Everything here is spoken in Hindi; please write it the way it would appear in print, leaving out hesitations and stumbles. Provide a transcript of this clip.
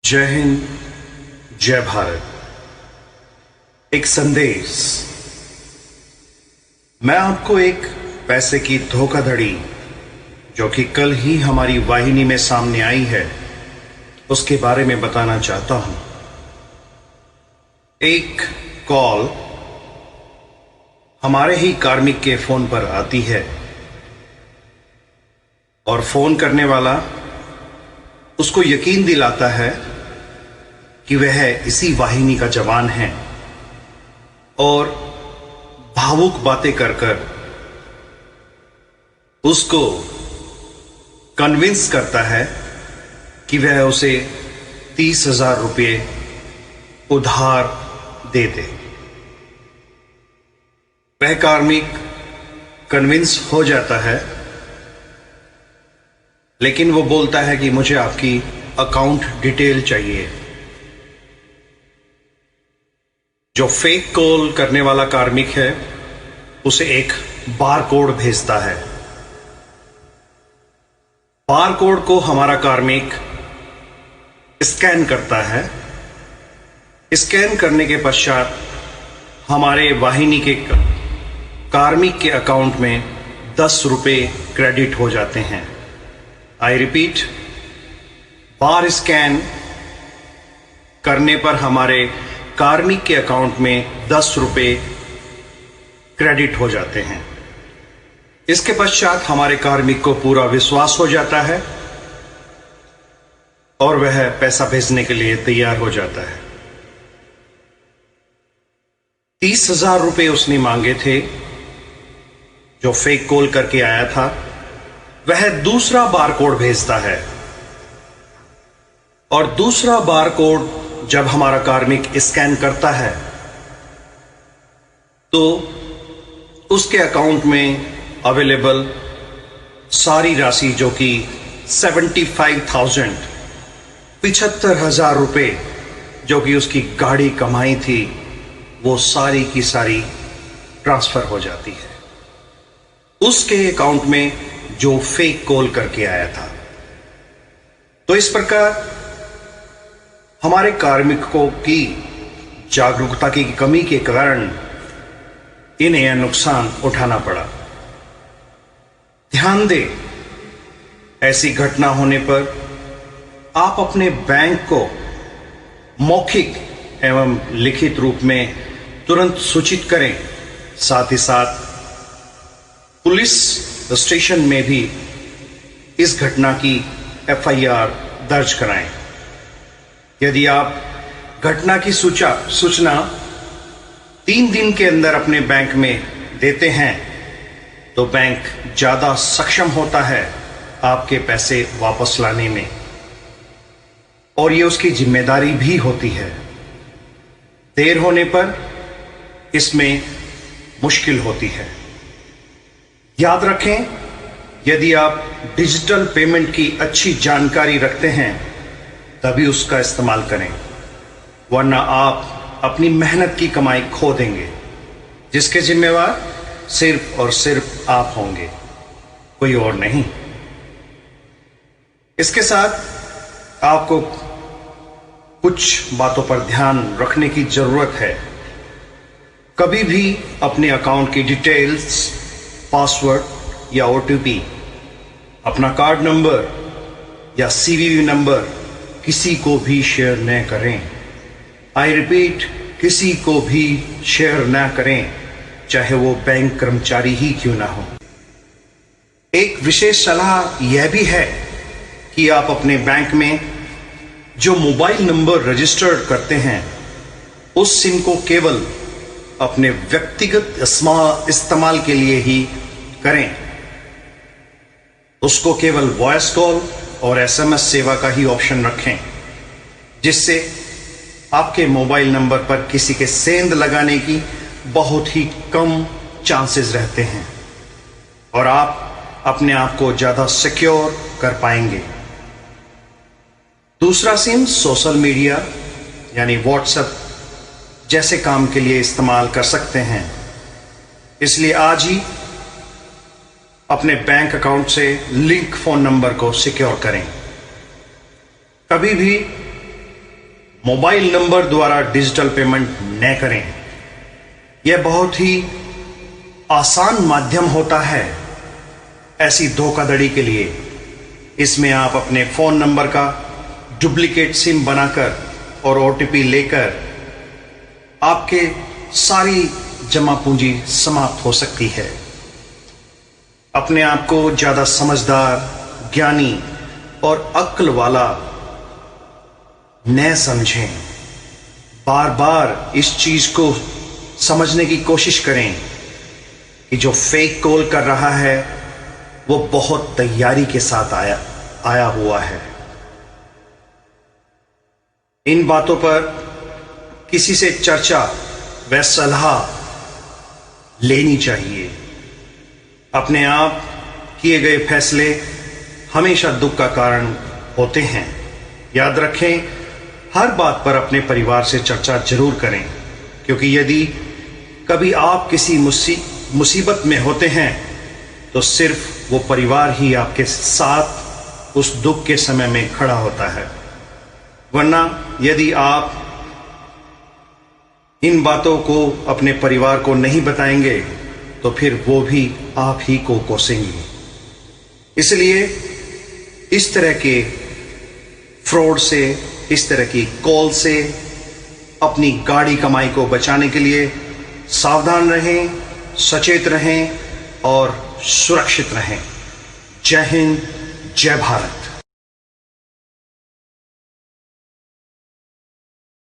जय हिंद, जय भारत। एक संदेश। मैं आपको एक पैसे की धोखाधड़ी जो कि कल ही हमारी वाहिनी में सामने आई है उसके बारे में बताना चाहता हूं। एक कॉल हमारे ही कार्मिक के फोन पर आती है और फोन करने वाला उसको यकीन दिलाता है कि वह इसी वाहिनी का जवान है और भावुक बातें कर कर उसको कन्विंस करता है कि वह उसे 30,000 रुपये उधार दे दे। वह कार्मिक कन्विंस हो जाता है, लेकिन वो बोलता है कि मुझे आपकी अकाउंट डिटेल चाहिए। जो फेक कॉल करने वाला कार्मिक है उसे एक बार कोड भेजता है। बार कोड को हमारा कार्मिक स्कैन करता है। स्कैन करने के पश्चात हमारे वाहिनी के कार्मिक के अकाउंट में 10 रुपये क्रेडिट हो जाते हैं। आई रिपीट, बार स्कैन करने पर हमारे कार्मिक के अकाउंट में 10 रुपये क्रेडिट हो जाते हैं। इसके पश्चात हमारे कार्मिक को पूरा विश्वास हो जाता है और वह पैसा भेजने के लिए तैयार हो जाता है। 30,000 रुपये उसने मांगे थे जो फेक कॉल करके आया था। वह दूसरा बार कोड भेजता है और दूसरा बार कोड जब हमारा कार्मिक स्कैन करता है तो उसके अकाउंट में अवेलेबल सारी राशि जो कि 75,000 रुपये जो कि उसकी गाड़ी कमाई थी, वो सारी की सारी ट्रांसफर हो जाती है उसके अकाउंट में जो फेक कॉल करके आया था। तो इस प्रकार हमारे कार्मिकों की जागरूकता की कमी के कारण इन्हें यह नुकसान उठाना पड़ा। ध्यान दें, ऐसी घटना होने पर आप अपने बैंक को मौखिक एवं लिखित रूप में तुरंत सूचित करें। साथ ही साथ पुलिस स्टेशन में भी इस घटना की एफआईआर दर्ज कराएं। यदि आप घटना की सूचना 3 दिन के अंदर अपने बैंक में देते हैं तो बैंक ज्यादा सक्षम होता है आपके पैसे वापस लाने में, और ये उसकी जिम्मेदारी भी होती है। देर होने पर इसमें मुश्किल होती है। याद रखें, यदि आप डिजिटल पेमेंट की अच्छी जानकारी रखते हैं तभी उसका इस्तेमाल करें, वरना आप अपनी मेहनत की कमाई खो देंगे, जिसके जिम्मेवार सिर्फ और सिर्फ आप होंगे, कोई और नहीं। इसके साथ आपको कुछ बातों पर ध्यान रखने की जरूरत है। कभी भी अपने अकाउंट की डिटेल्स, पासवर्ड या ओटीपी, अपना कार्ड नंबर या सीवीवी नंबर किसी को भी शेयर न करें। आई रिपीट, किसी को भी शेयर न करें, चाहे वो बैंक कर्मचारी ही क्यों ना हो। एक विशेष सलाह यह भी है कि आप अपने बैंक में जो मोबाइल नंबर रजिस्टर्ड करते हैं उस सिम को केवल अपने व्यक्तिगत इस्तेमाल के लिए ही करें। उसको केवल वॉइस कॉल और एसएमएस सेवा का ही ऑप्शन रखें, जिससे आपके मोबाइल नंबर पर किसी के सेंध लगाने की बहुत ही कम चांसेस रहते हैं और आप अपने आप को ज्यादा सिक्योर कर पाएंगे। दूसरा सिम सोशल मीडिया यानी व्हाट्सएप जैसे काम के लिए इस्तेमाल कर सकते हैं। इसलिए आज ही अपने बैंक अकाउंट से लिंक फोन नंबर को सिक्योर करें। कभी भी मोबाइल नंबर द्वारा डिजिटल पेमेंट न करें। यह बहुत ही आसान माध्यम होता है ऐसी धोखाधड़ी के लिए। इसमें आप अपने फोन नंबर का डुप्लीकेट सिम बनाकर और ओटीपी लेकर आपके सारी जमा पूंजी समाप्त हो सकती है। अपने आप को ज्यादा समझदार, ज्ञानी और अक्ल वाला न समझें। बार बार इस चीज को समझने की कोशिश करें कि जो फेक कॉल कर रहा है वो बहुत तैयारी के साथ आया हुआ है। इन बातों पर किसी से चर्चा व सलाह लेनी चाहिए। अपने आप किए गए फैसले हमेशा दुख का कारण होते हैं। याद रखें, हर बात पर अपने परिवार से चर्चा जरूर करें, क्योंकि यदि कभी आप किसी मुसीबत में होते हैं तो सिर्फ वो परिवार ही आपके साथ उस दुख के समय में खड़ा होता है। वरना यदि आप इन बातों को अपने परिवार को नहीं बताएंगे तो फिर वो भी आप ही को कोसेंगे। इसलिए इस तरह के फ्रॉड से, इस तरह की कॉल से अपनी गाड़ी कमाई को बचाने के लिए सावधान रहें, सचेत रहें और सुरक्षित रहें। जय हिंद, जय भारत।